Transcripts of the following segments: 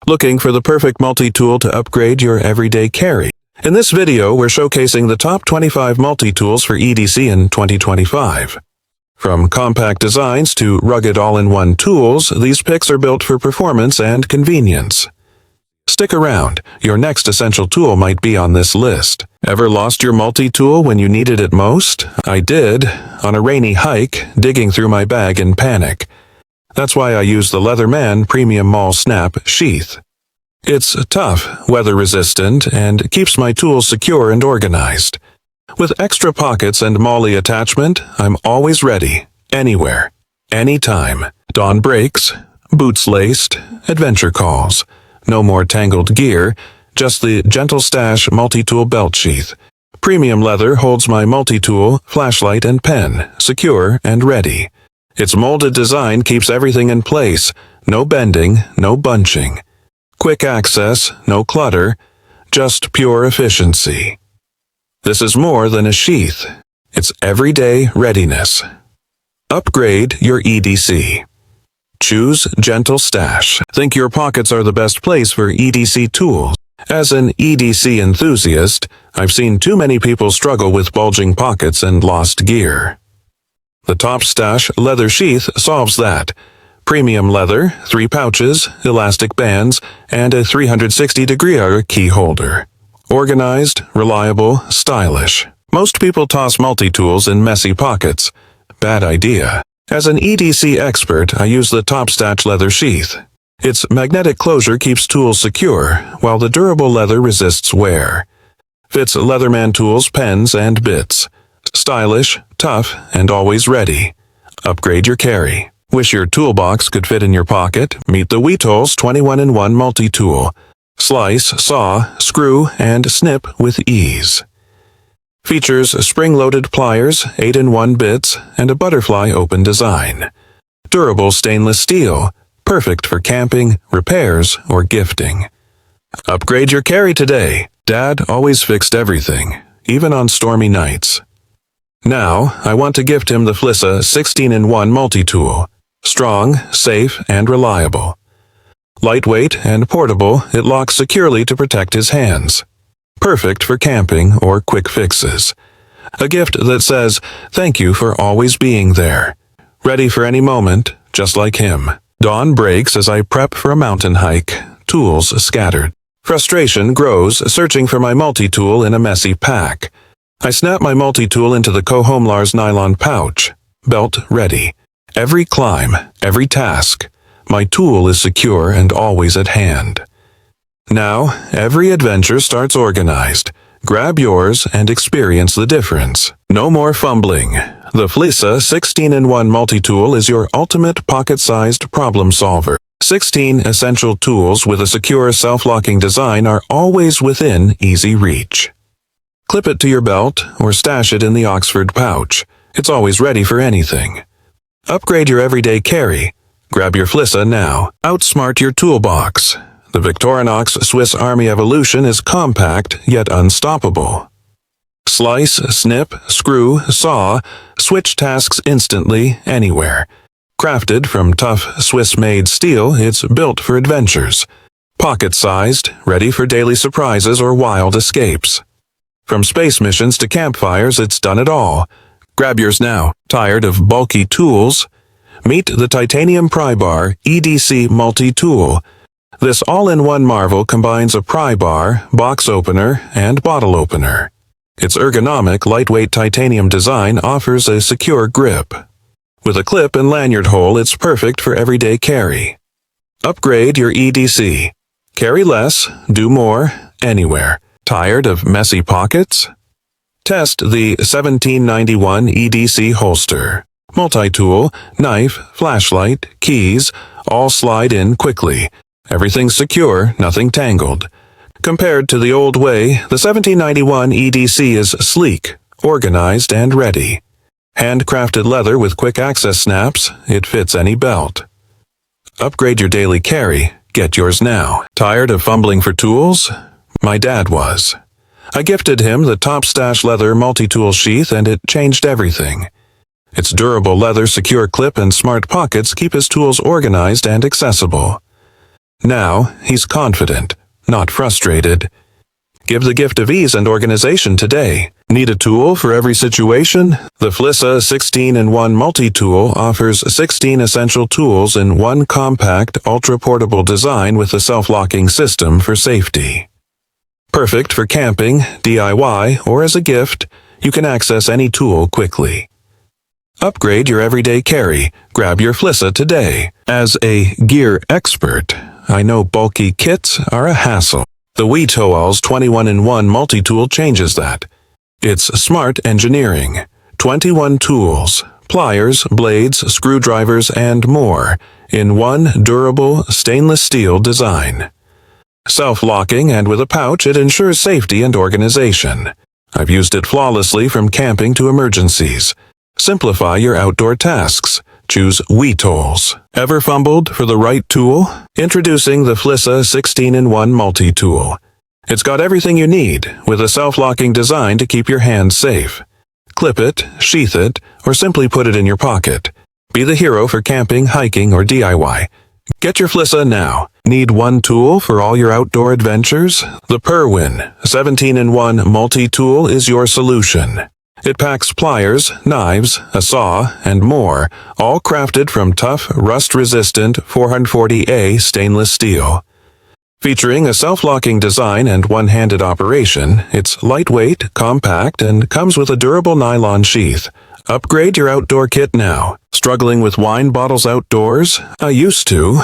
Looking for the perfect multi-tool to upgrade your everyday carry? In this video, we're showcasing the top 25 multi-tools for EDC in 2025. From compact designs to rugged all-in-one tools, these picks are built for performance and convenience. Stick around, your next essential tool might be on this list. Ever lost your multi-tool when you needed it most? I did, on a rainy hike, digging through my bag in panic. That's why I use the LEATHERMAN Premium Molle Snap Sheath. It's tough, weather-resistant, and keeps my tools secure and organized. With extra pockets and Molle attachment, I'm always ready, anywhere, anytime. Dawn breaks, boots laced, adventure calls. No more tangled gear, just the Gentlestache multi-tool belt sheath. Premium leather holds my multi-tool, flashlight, and pen, secure and ready. Its molded design keeps everything in place, no bending, no bunching. Quick access, no clutter, just pure efficiency. This is more than a sheath. It's everyday readiness. Upgrade your EDC. Choose Gentlestache. Think your pockets are the best place for EDC tools. As an EDC enthusiast, I've seen too many people struggle with bulging pockets and lost gear. The Topstache leather sheath solves that. Premium leather, 3 pouches, elastic bands, and a 360-degree key holder. Organized, reliable, stylish. Most people toss multi-tools in messy pockets. Bad idea. As an EDC expert, I use the Topstache leather sheath. Its magnetic closure keeps tools secure, while the durable leather resists wear. Fits LEATHERMAN tools, pens, and bits. Stylish, tough, and always ready. Upgrade your carry. Wish your toolbox could fit in your pocket? Meet the WETOLS 21-in-1 multi-tool. Slice, saw, screw, and snip with ease. Features spring-loaded pliers, 8-in-1 bits, and a butterfly open design. Durable stainless steel, perfect for camping, repairs, or gifting. Upgrade your carry today. Dad always fixed everything, even on stormy nights. Now, I want to gift him the FLISSA 16-in-1 multi-tool. Strong, safe, and reliable. Lightweight and portable, it locks securely to protect his hands. Perfect for camping or quick fixes. A gift that says, thank you for always being there. Ready for any moment, just like him. Dawn breaks as I prep for a mountain hike, tools scattered. Frustration grows searching for my multi-tool in a messy pack. I snap my multi-tool into the Multitools nylon pouch. Belt ready. Every climb, every task, my tool is secure and always at hand. Now, every adventure starts organized. Grab yours and experience the difference. No more fumbling. The FLISSA 16-in-1 multi-tool is your ultimate pocket-sized problem solver. 16 essential tools with a secure self-locking design are always within easy reach. Clip it to your belt or stash it in the Oxford pouch. It's always ready for anything. Upgrade your everyday carry. Grab your FLISSA now. Outsmart your toolbox. The Victorinox Swiss Army Evolution is compact yet unstoppable. Slice, snip, screw, saw, switch tasks instantly, anywhere. Crafted from tough Swiss-made steel, it's built for adventures. Pocket-sized, ready for daily surprises or wild escapes. From space missions to campfires, it's done it all. Grab yours now. Tired of bulky tools? Meet the titanium pry bar EDC multi-tool. This all-in-one marvel combines a pry bar, box opener, and bottle opener. Its ergonomic, lightweight titanium design offers a secure grip. With a clip and lanyard hole, it's perfect for everyday carry. Upgrade your EDC. Carry less, do more, anywhere. Tired of messy pockets? Test the 1791 EDC holster. Multi-tool, knife, flashlight, keys, all slide in quickly. Everything's secure, nothing tangled. Compared to the old way, the 1791 EDC is sleek, organized, and ready. Handcrafted leather with quick access snaps, it fits any belt. Upgrade your daily carry. Get yours now. Tired of fumbling for tools? My dad was. I gifted him the Topstache leather multi-tool sheath and it changed everything. Its durable leather, secure clip, and smart pockets keep his tools organized and accessible. Now, he's confident, not frustrated. Give the gift of ease and organization today. Need a tool for every situation? The FLISSA 16-in-1 Multitool offers 16 essential tools in one compact, ultra-portable design with a self-locking system for safety. Perfect for camping, DIY, or as a gift, you can access any tool quickly. Upgrade your everyday carry. Grab your FLISSA today. As a gear expert, I know bulky kits are a hassle. The WETOLS 21-in-1 Multitool changes that. It's smart engineering. 21 tools, pliers, blades, screwdrivers, and more in one durable stainless steel design. Self-locking, and with a pouch, it ensures safety and organization. I've used it flawlessly from camping to emergencies. Simplify your outdoor tasks. Choose WETOLS. Ever fumbled for the right tool? Introducing the FLISSA 16-in-1 Multitool. It's got everything you need, with a self-locking design to keep your hands safe. Clip it, sheath it, or simply put it in your pocket. Be the hero for camping, hiking, or DIY. Get your FLISSA now. Need one tool for all your outdoor adventures? The Perwin 17-in-1 Multitool is your solution. It packs pliers, knives, a saw, and more, all crafted from tough, rust-resistant 440A stainless steel. Featuring a self-locking design and one-handed operation, it's lightweight, compact, and comes with a durable nylon sheath. Upgrade your outdoor kit now. Struggling with wine bottles outdoors? I used to.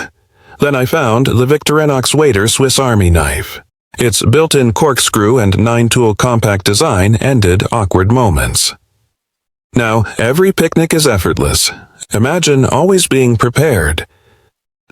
Then I found the Victorinox Wader Swiss Army knife. Its built-in corkscrew and 9-tool compact design ended awkward moments. Now, every picnic is effortless. Imagine always being prepared.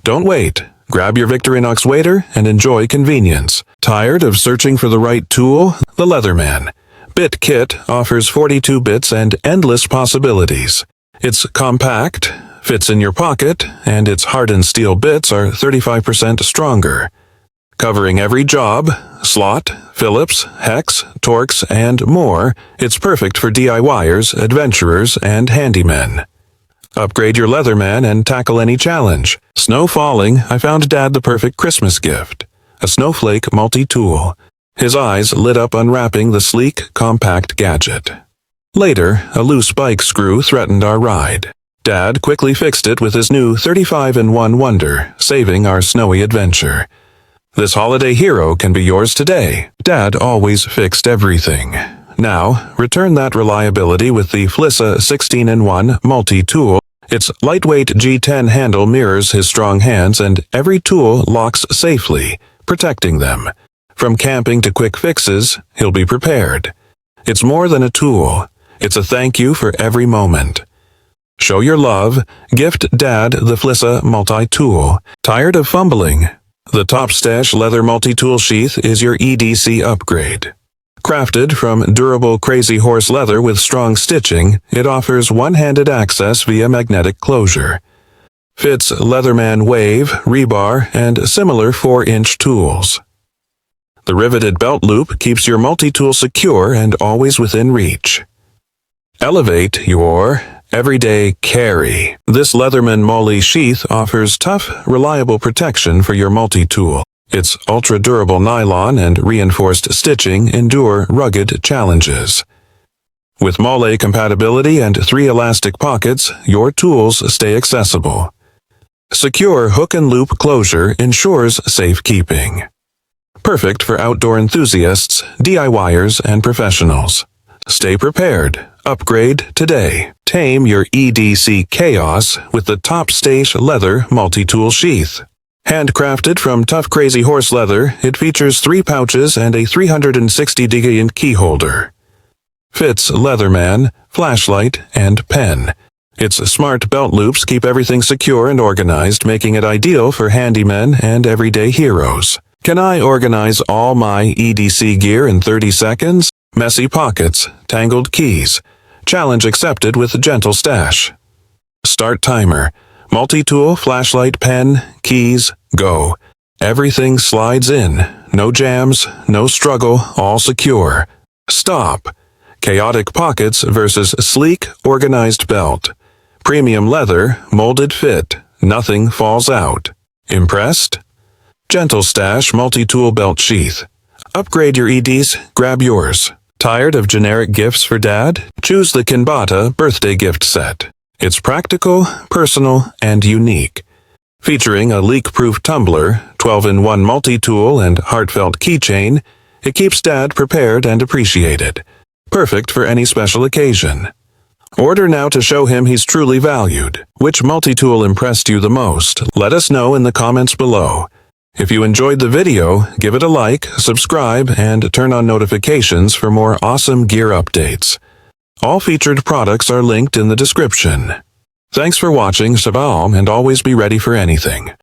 Don't wait. Grab your Victorinox Wader and enjoy convenience. Tired of searching for the right tool? The LEATHERMAN Bit Kit offers 42 bits and endless possibilities. It's compact, fits in your pocket, and its hardened steel bits are 35% stronger. Covering every job, slot, Phillips, hex, Torx, and more, it's perfect for DIYers, adventurers, and handymen. Upgrade your LEATHERMAN and tackle any challenge. Snow falling, I found Dad the perfect Christmas gift. A Snowflake Multitool. His eyes lit up unwrapping the sleek, compact gadget. Later, a loose bike screw threatened our ride. Dad quickly fixed it with his new 35-in-1 Wonder, saving our snowy adventure. This holiday hero can be yours today. Dad always fixed everything. Now, return that reliability with the FLISSA 16-in-1 Multitool. Its lightweight G10 handle mirrors his strong hands, and every tool locks safely, protecting them. From camping to quick fixes, he'll be prepared. It's more than a tool. It's a thank you for every moment. Show your love. Gift Dad the FLISSA Multitool. Tired of fumbling? The Topstache leather multi-tool sheath is your EDC upgrade. Crafted from durable Crazy Horse leather with strong stitching, it offers one-handed access via magnetic closure. Fits LEATHERMAN wave, rebar, and similar 4-inch tools. The riveted belt loop keeps your multi-tool secure and always within reach. Elevate your everyday carry. This LEATHERMAN Molle sheath offers tough, reliable protection for your multi-tool. Its ultra-durable nylon and reinforced stitching endure rugged challenges. With Molle compatibility and 3 elastic pockets, your tools stay accessible. Secure hook and loop closure ensures safekeeping. Perfect for outdoor enthusiasts, DIYers, and professionals. Stay prepared. Upgrade today. Tame your EDC chaos with the Topstache leather multi-tool sheath. Handcrafted from tough Crazy Horse leather, it features 3 pouches and a 360-degree key holder. Fits LEATHERMAN, flashlight, and pen. Its smart belt loops keep everything secure and organized, making it ideal for handymen and everyday heroes. Can I organize all my EDC gear in 30 seconds? Messy pockets, tangled keys. Challenge accepted with Gentlestache. Start timer. Multi-tool, flashlight, pen, keys, go. Everything slides in. No jams, no struggle, all secure. Stop. Chaotic pockets versus sleek, organized belt. Premium leather, molded fit. Nothing falls out. Impressed? Gentlestache Multitool Belt Sheath. Upgrade your EDs, grab yours. Tired of generic gifts for Dad? Choose the Kinbata birthday gift set. It's practical, personal, and unique. Featuring a leak-proof tumbler, 12-in-1 multi-tool, and heartfelt keychain, it keeps Dad prepared and appreciated. Perfect for any special occasion. Order now to show him he's truly valued. Which multi-tool impressed you the most? Let us know in the comments below. If you enjoyed the video, give it a like, subscribe, and turn on notifications for more awesome gear updates. All featured products are linked in the description. Thanks for watching, Saval, and always be ready for anything.